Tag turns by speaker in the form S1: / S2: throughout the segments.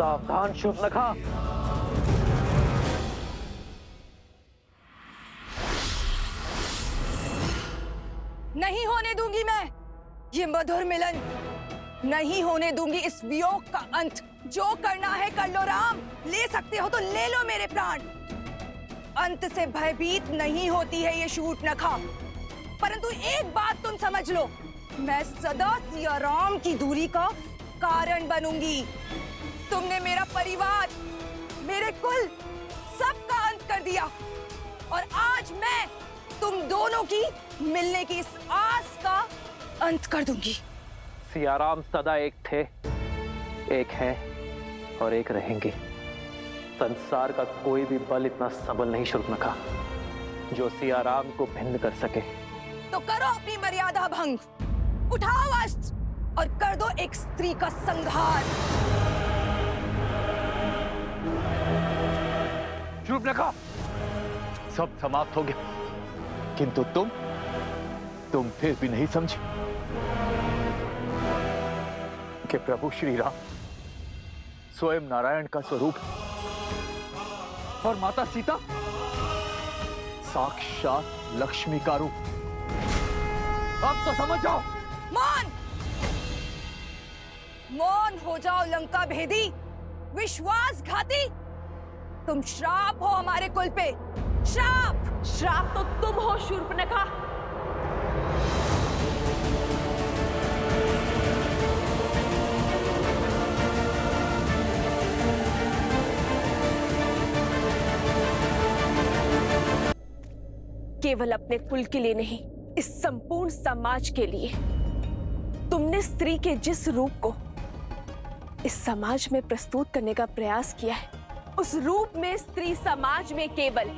S1: सावधान शूर्पणखा।
S2: नहीं होने दूंगी मैं ये मधुर मिलन, नहीं होने दूंगी इस वियोग का अंत। जो करना है कर लो राम, ले सकते हो तो ले लो मेरे प्राण। अंत से भयभीत नहीं होती है ये शूर्पणखा, परंतु एक बात तुम समझ लो, मैं सदा सिया राम की दूरी का कारण बनूंगी। तुमने मेरा परिवार, मेरे कुल, सबका अंत कर दिया और आज मैं तुम दोनों की मिलने की इस आस का अंत कर दूंगी।
S1: सियाराम सदा एक थे, एक हैं और एक रहेंगे। संसार का कोई भी बल इतना सबल नहीं शूर्पणखा जो सियाराम को भिन्न कर सके।
S2: तो करो अपनी मर्यादा भंग, उठाओ अस्त्र और कर दो एक स्त्री का संहार।
S3: शूर्पणखा, सब समाप्त हो गया, किंतु तुम फिर भी नहीं समझी कि प्रभु श्री राम स्वयं नारायण का स्वरूप है और माता सीता साक्षात लक्ष्मी का रूप। अब तो समझ जाओ।
S2: मौन, मौन हो जाओ लंका भेदी, विश्वासघाती। तुम श्राप हो हमारे कुल पे, श्राप।
S4: श्राप तो तुम हो शूर्पणखा। केवल अपने कुल के लिए नहीं, इस संपूर्ण समाज के लिए तुमने स्त्री के जिस रूप को इस समाज में प्रस्तुत करने का प्रयास किया है, उस रूप में स्त्री समाज में केवल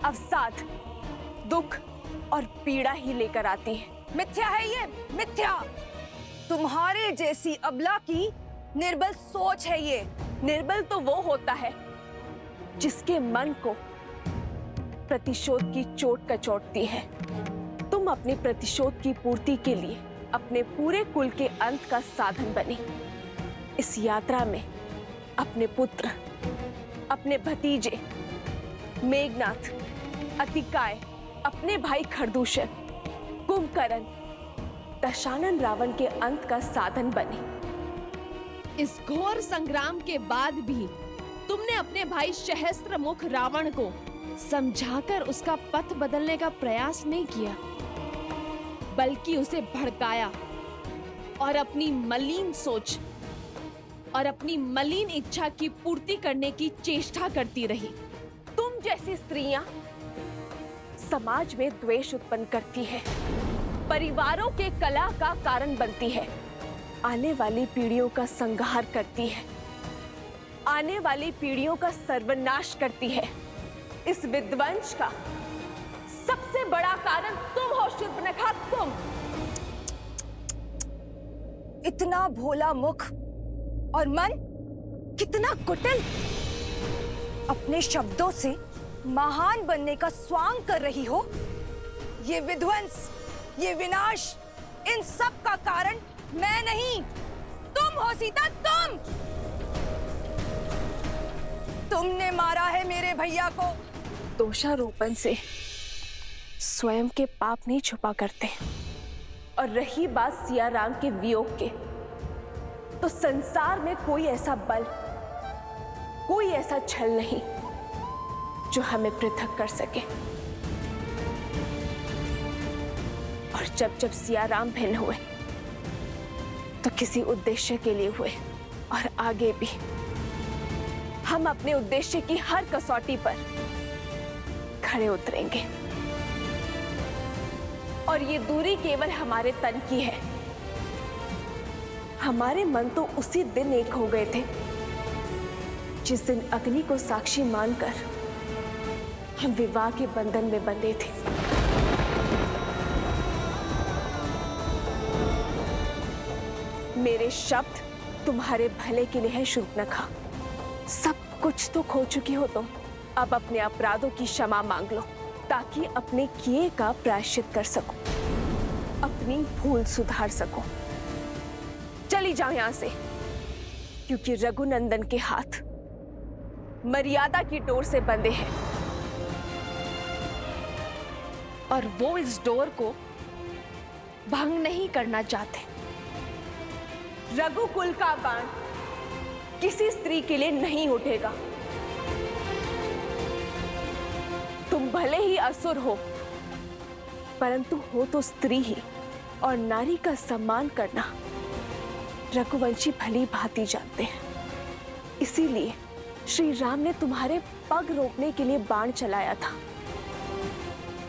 S4: अवसाद, दुख और पीड़ा ही लेकर आती है।
S2: मिथ्या है ये, मिथ्या। तुम्हारे जैसी अबला की निर्बल सोच है ये।
S4: निर्बल तो वो होता है जिसके मन को प्रतिशोध की चोट कचोटती है। तुम अपने प्रतिशोध की पूर्ति के लिए अपने पूरे कुल के अंत का साधन बने। इस यात्रा में अपने पुत्र, अपने भतीजे मेघनाथ, अतिकाय, अपने भाई खरदूषण, कुंभकर्ण, दशानन रावण के अंत का साधन बने।
S5: इस घोर संग्राम के बाद भी तुमने अपने भाई सहस्त्रमुख रावण को समझाकर उसका पथ बदलने का प्रयास नहीं किया, बल्कि उसे भड़काया और अपनी मलिन सोच और अपनी मलिन इच्छा की पूर्ति करने की चेष्टा करती रही।
S4: तुम जैसी स्त्रियां समाज में द्वेष उत्पन्न करती है, परिवारों के कलह का कारण बनती है, आने वाली पीढ़ियों का संहार करती है, आने वाली पीढ़ियों का सर्वनाश करती है। इस विध्वंस का सबसे बड़ा कारण तुम हो शूर्पणखा, तुम।
S2: इतना भोला मुख और मन कितना कुटिल। अपने शब्दों से महान बनने का स्वांग कर रही हो। ये विध्वंस, ये विनाश, इन सब का कारण मैं नहीं, तुम हो सीता, तुम। तुमने मारा है मेरे भैया को।
S4: दोषारोपण से स्वयं के पाप नहीं छुपा करते। और रही बात सियाराम के वियोग के, तो संसार में कोई ऐसा बल, कोई ऐसा छल नहीं जो हमें पृथक कर सके। और जब जब सियाराम भिन्न हुए तो किसी उद्देश्य के लिए हुए, और आगे भी हम अपने उद्देश्य की हर कसौटी पर खड़े उतरेंगे। और ये दूरी केवल हमारे तन की है। हमारे मन तो उसी दिन एक हो गए थे जिस दिन अग्नि को साक्षी मानकर हम विवाह के बंधन में बंधे थे। मेरे शब्द तुम्हारे भले के लिए है शूर्पणखा। सब कुछ तो खो चुकी हो तुम, अब अपने अपराधों की क्षमा मांग लो ताकि अपने किए का प्रायश्चित कर सको, अपनी भूल सुधार सको। चली जाओ यहां से, क्योंकि रघुनंदन के हाथ मर्यादा की डोर से बंधे हैं और वो इस डोर को भंग नहीं करना चाहते। रघुकुल का बाण किसी स्त्री के लिए नहीं उठेगा। तुम भले ही असुर हो, परंतु हो तो स्त्री ही, और नारी का सम्मान करना रघुवंशी भली भांति जानते हैं। इसीलिए श्री राम ने तुम्हारे पग रोकने के लिए बाण चलाया था,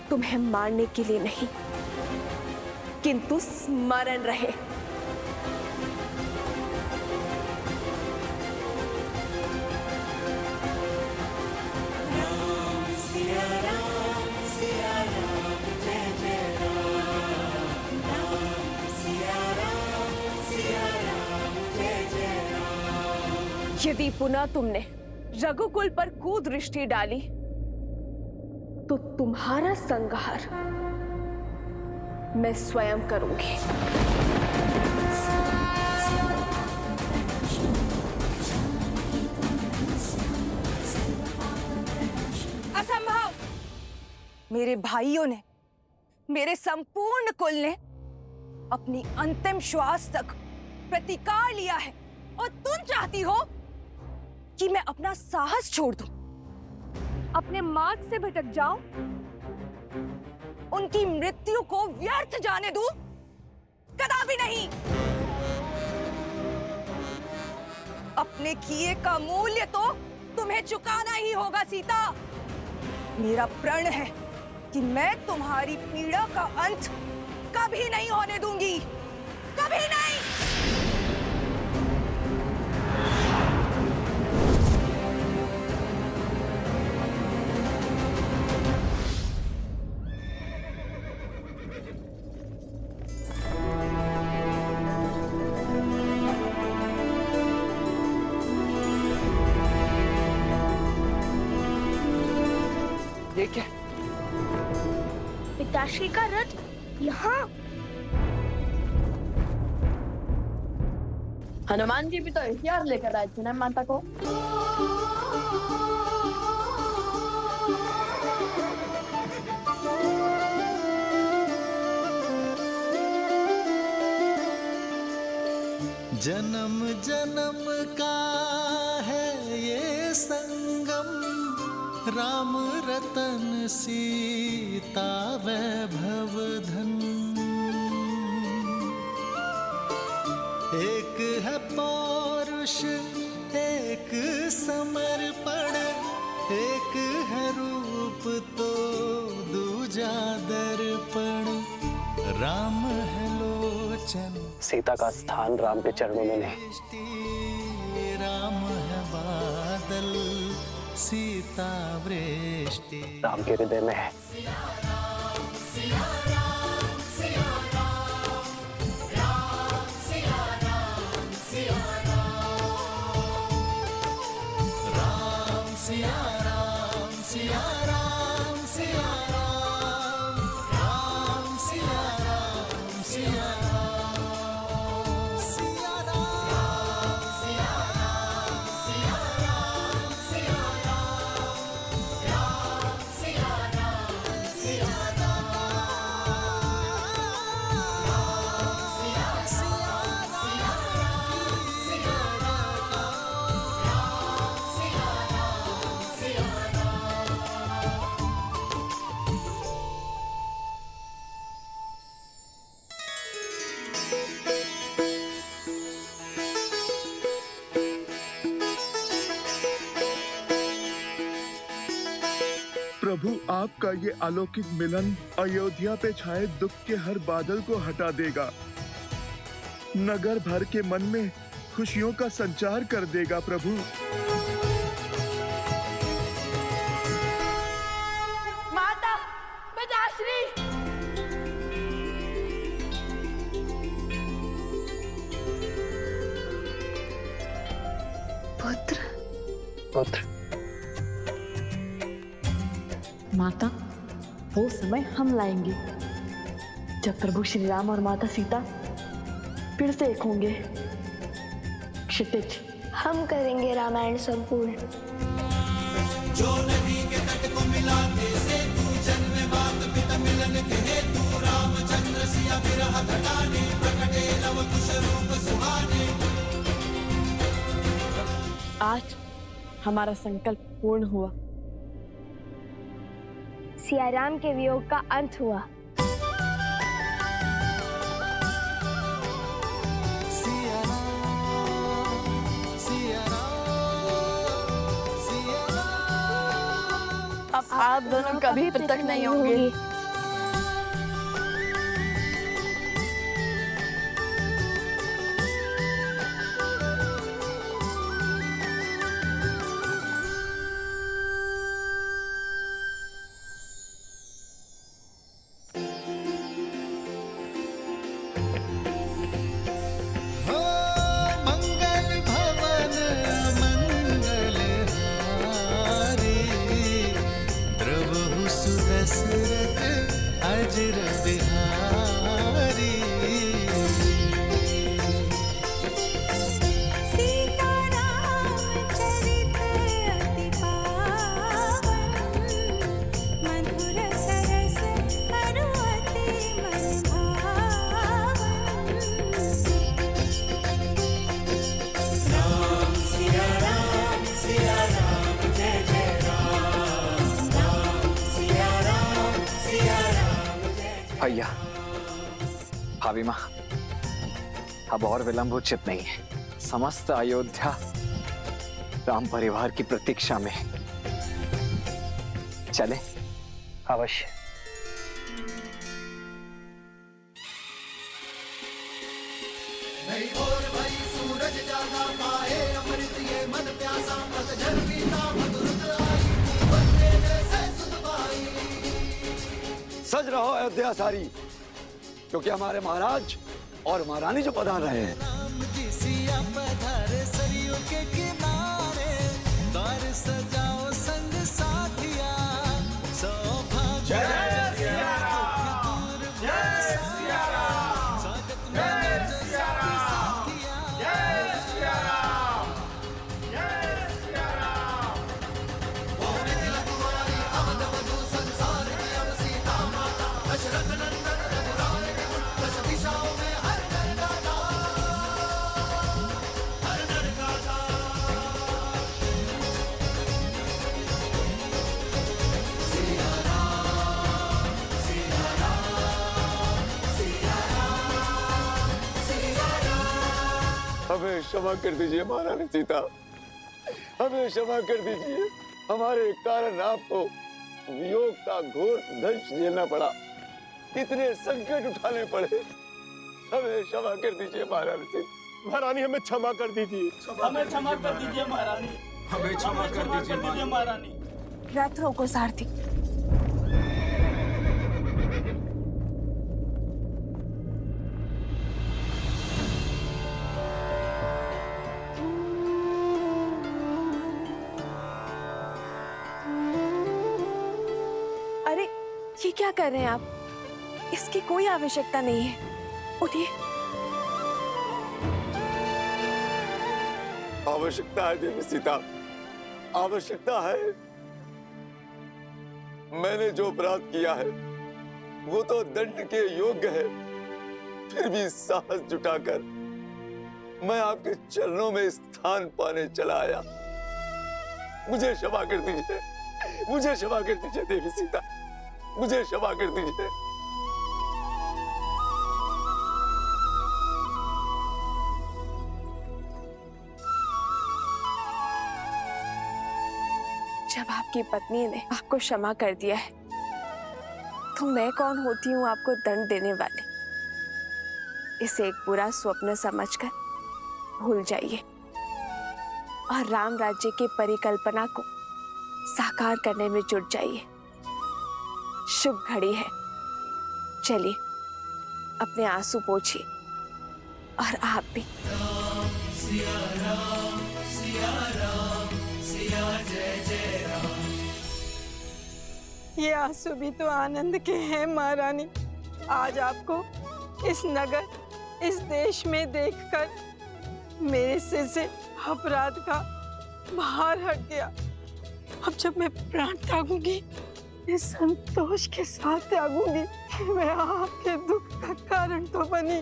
S4: तुम्हें मारने के लिए नहीं, किंतु स्मरण रहे। यदि पुनः तुमने रघुकुल पर कुदृष्टि डाली तो तुम्हारा संहार मैं स्वयं करूंगी।
S2: असंभव! मेरे भाइयों ने, मेरे संपूर्ण कुल ने अपनी अंतिम श्वास तक प्रतिकार लिया है, और तुम चाहती हो कि मैं अपना साहस छोड़ दूं, अपने मार्ग से भटक जाऊं, उनकी मृत्यु को व्यर्थ जाने दूं? कदापि नहीं। अपने किए का मूल्य तो तुम्हें चुकाना ही होगा सीता। मेरा प्रण है कि मैं तुम्हारी पीड़ा का अंत कभी नहीं होने दूंगी, कभी नहीं।
S3: ये क्या?
S6: पिताश्री का रथ यहाँ।
S7: हनुमान जी भी तो हथियार लेकर आए थे ना माता को।
S8: जन्म जन्म का है ये संगम, राम रतन सीता वैभव धन। एक है पौरुष एक समर्पण, एक है रूप तो दूजा दर्पण। राम है लोचन,
S1: सीता का स्थान राम के चरणों में नहीं,
S8: राम है बादल, सीता वृष्टि
S1: राम के हृदय में है।
S9: प्रभु, आपका ये अलौकिक मिलन अयोध्या पे छाए दुख के हर बादल को हटा देगा, नगर भर के मन में खुशियों का संचार कर देगा। प्रभु,
S6: माता पिताश्री,
S1: पुत्र
S7: माता, वो समय हम लाएंगे जब प्रभु श्री राम और माता सीता फिर से एक होंगे। क्षितिज
S6: हम करेंगे रामायण संपूर्ण।
S8: जो नदी के तट को मिलाते से तू जन्म बात पिता मिलन के हेतु रामचंद्र सिया विरह घटाने प्रकटे लव कुश रूप सुहाने।
S7: आज हमारा संकल्प पूर्ण हुआ।
S6: सिया राम के वियोग का अंत हुआ।
S8: सिया राम, सिया राम, सिया राम।
S7: अब आप दोनों कभी पृथक नहीं होंगे।
S8: हो मंगल भवन मंगल हारी प्रभु सुदशरथ अजर बिहारी। सीताराम चरित अति पावन मधुर सरस अरुअति मन भावन। राम सिया राम जय जय राम। राम सिया राम
S3: भैया, भाभी माँ, अब और विलंब उचित नहीं है। समस्त अयोध्या राम परिवार की प्रतीक्षा में है। चले।
S1: अवश्य।
S8: नहीं और भाई सूरज जागा पाए अमृत ये मन प्यासा पतझड़ बीता मधुरत आई बंदे जैसे सुध पाई।
S10: सज रहो अयोध्या सारी, क्योंकि हमारे महाराज और महारानी जो पधार रहे हैं।
S8: राम जी सिया पधारे सरयू के किनारे द्वार सजाओ संग साथिया सौभाग्य। जय सिया राम, जय सिया राम। स्वागत में जय सिया राम, जय सिया राम, जय सिया राम। होने दिला तुम्हारी अवध वधु संसार की अब सीता माता दशरथ नंदन रघुराय के गुण दस दिशाओं में हर नर गाता, हर नर गाता। सिया राम, सिया राम, सिया राम, सिया राम।
S10: हमें क्षमा कर दीजिए महारानी सीता, हमें क्षमा कर दीजिए। हमारे कारण आपको वियोग का घोर दंश झेलना पड़ा, इतने संकट उठाने पड़े। हमें क्षमा कर दीजिए महारानी सीता।
S11: महारानी हमें क्षमा कर दीजिए। हमें क्षमा कर दीजिए महारानी। हमें क्षमा कर दीजिए महारानी।
S4: रथ रोको सारथी। अरे ये क्या कर रहे हैं आप? इसकी कोई आवश्यकता नहीं है। उठिए।
S10: आवश्यकता है देवी सीता, आवश्यकता है। मैंने जो अपराध किया है वो तो दंड के योग्य है, फिर भी साहस जुटाकर मैं आपके चरणों में स्थान पाने चला आया। मुझे क्षमा कर दीजिए, मुझे क्षमा कर दीजिए देवी सीता, मुझे क्षमा कर दीजिए।
S4: जब आपकी पत्नी ने आपको क्षमा कर दिया है, तो मैं कौन होती हूँ आपको दंड देने वाले? इसे एक बुरा स्वप्न समझकर भूल जाइए और राम राज्य की परिकल्पना को साकार करने में जुट जाइए। शुभ घड़ी है। चलिए अपने आंसू पोंछिए और आप भी।
S8: सिया राम, सिया राम, सिया जय जय राम।
S2: ये आंसू भी तो आनंद के हैं महारानी। आज आपको इस नगर, इस देश में देखकर
S7: मेरे सिर से अपराध का भार हट गया। अब जब मैं प्राण त्यागूंगी, मैं संतोष के साथ त्यागूंगी कि मैं आपके दुख का कारण तो बनी,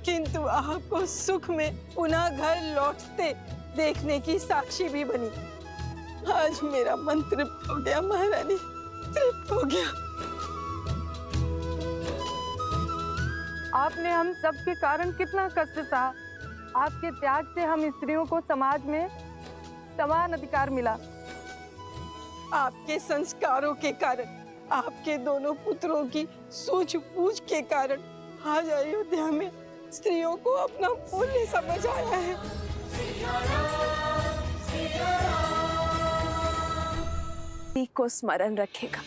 S7: किंतु आपको सुख में पुनः घर लौटते देखने की साक्षी भी बनी। आज मेरा मन तृप्त हो गया महारानी, तृप्त हो गया।
S12: आपने हम सब के कारण कितना कष्ट सहा। आपके त्याग से हम स्त्रियों को समाज में समान अधिकार मिला।
S7: आपके संस्कारों के कारण, आपके दोनों पुत्रों की सूझबूझ के कारण आज अयोध्या में स्त्रियों को अपना मूल्य समझ आया है।
S4: को स्मरण रखेगा।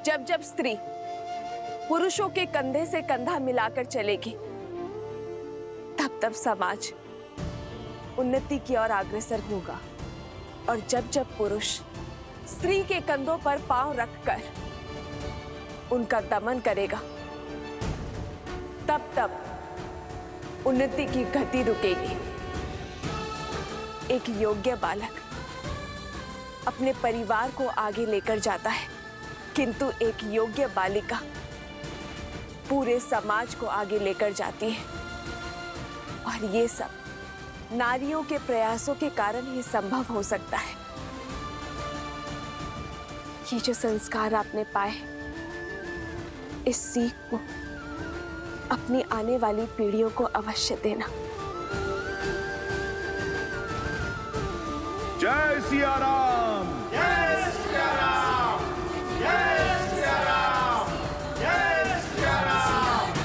S4: जब जब स्त्री पुरुषों के कंधे से कंधा मिलाकर चलेगी, तब तब समाज उन्नति की ओर अग्रसर होगा। और जब जब पुरुष स्त्री के कंधों पर पांव रखकर उनका दमन करेगा, तब तब उन्नति की गति रुकेगी। एक योग्य बालक अपने परिवार को आगे लेकर जाता है, किंतु एक योग्य बालिका पूरे समाज को आगे लेकर जाती है। और ये सब नारियों के प्रयासों के कारण ही संभव हो सकता है। ये जो संस्कार आपने पाए, इस सीख को अपनी आने वाली पीढ़ियों को अवश्य देना।
S9: जय सिया राम।
S11: जय सिया राम, जय सिया राम, जय सिया राम।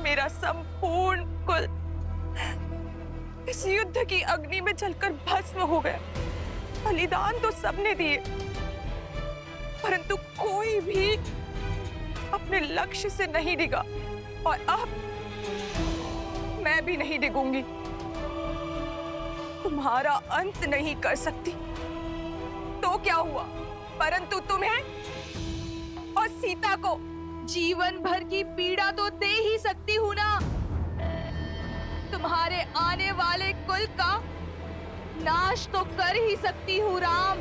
S2: मेरा संपूर्ण कुल इस युद्ध की अग्नि में जलकर भस्म हो गया। बलिदान तो सबने दिए, परंतु कोई भी अपने लक्ष्य से नहीं डिगा। और अब मैं भी नहीं डिगूंगी। तुम्हारा अंत नहीं कर सकती तो क्या हुआ, परंतु तुम्हें और सीता को जीवन भर की पीड़ा तो दे ही सकती हूं ना। तुम्हारे आने वाले कुल का नाश तो कर ही सकती हूँ राम।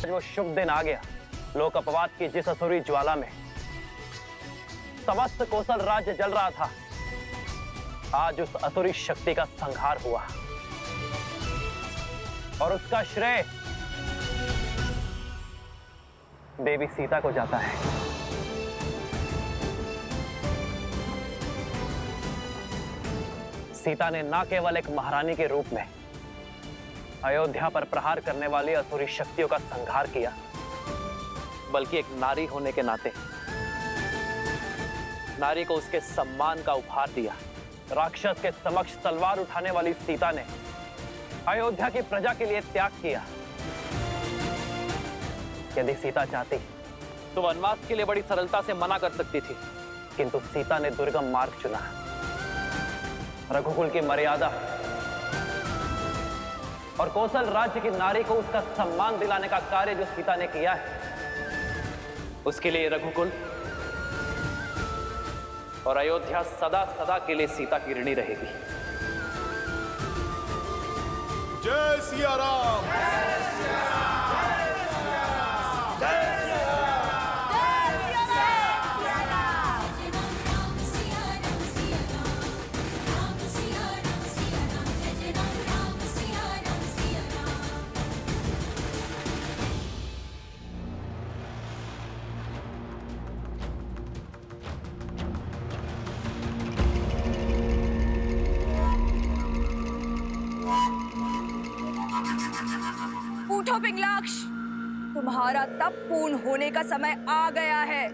S1: वो शुभ दिन आ गया। लोक अपवाद की जिस असुरी ज्वाला में समस्त कौशल राज्य जल रहा था, आज उस असुरी शक्ति का संहार हुआ और उसका श्रेय देवी सीता को जाता है। सीता ने न केवल एक महारानी के रूप में अयोध्या पर प्रहार करने वाली असुरी शक्तियों का संहार किया, बल्कि एक नारी होने के नाते नारी को उसके सम्मान का उपहार दिया। राक्षस के समक्ष तलवार उठाने वाली सीता ने अयोध्या की प्रजा के लिए त्याग किया। यदि सीता चाहती तो वनवास के लिए बड़ी सरलता से मना कर सकती थी, किंतु सीता ने दुर्गम मार्ग चुना। रघुकुल की मर्यादा और कौशल राज्य की नारी को उसका सम्मान दिलाने का कार्य जो सीता ने किया है, उसके लिए रघुकुल और अयोध्या सदा सदा के लिए सीता की ऋणी रहेगी।
S9: जय सिया राम।
S2: उठो पिंगलाक्ष, तुम्हारा तप पूर्ण होने का समय आ गया है।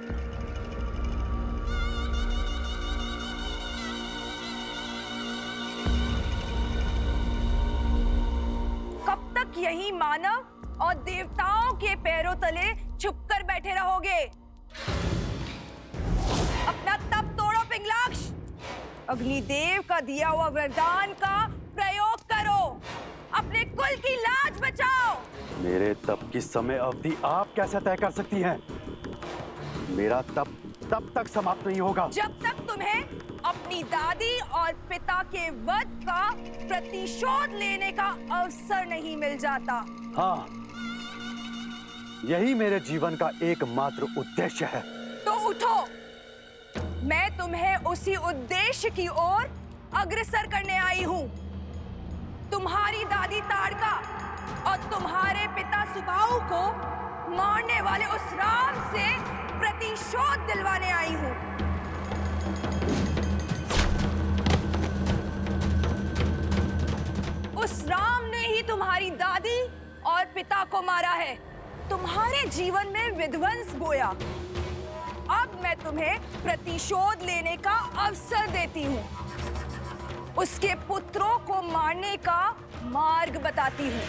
S2: कब तक यही मानव और देवताओं के पैरों तले छुपकर बैठे रहोगे? अपना तप तोड़ो पिंगलाक्ष, अग्निदेव का दिया हुआ वरदान का प्रयोग करो, अपने कुल की लाज बचाओ।
S13: मेरे तप की समय अवधि आप कैसे तय कर सकती हैं? मेरा तप तब तक समाप्त नहीं होगा
S2: जब तक तुम्हें अपनी दादी और पिता के वध का प्रतिशोध लेने का अवसर नहीं मिल जाता।
S13: हाँ, यही मेरे जीवन का एकमात्र उद्देश्य है।
S2: तो उठो, मैं तुम्हें उसी उद्देश्य की ओर अग्रसर करने आई हूँ। तुम्हारी दादी ताड़का और तुम्हारे पिता सुबाहु को मारने वाले उस राम से प्रतिशोध दिलवाने आई हूँ। उस राम ने ही तुम्हारी दादी और पिता को मारा है, तुम्हारे जीवन में विध्वंस बोया। अब मैं तुम्हें प्रतिशोध लेने का अवसर देती हूँ, उसके पुत्रों को मारने का मार्ग बताती हूँ।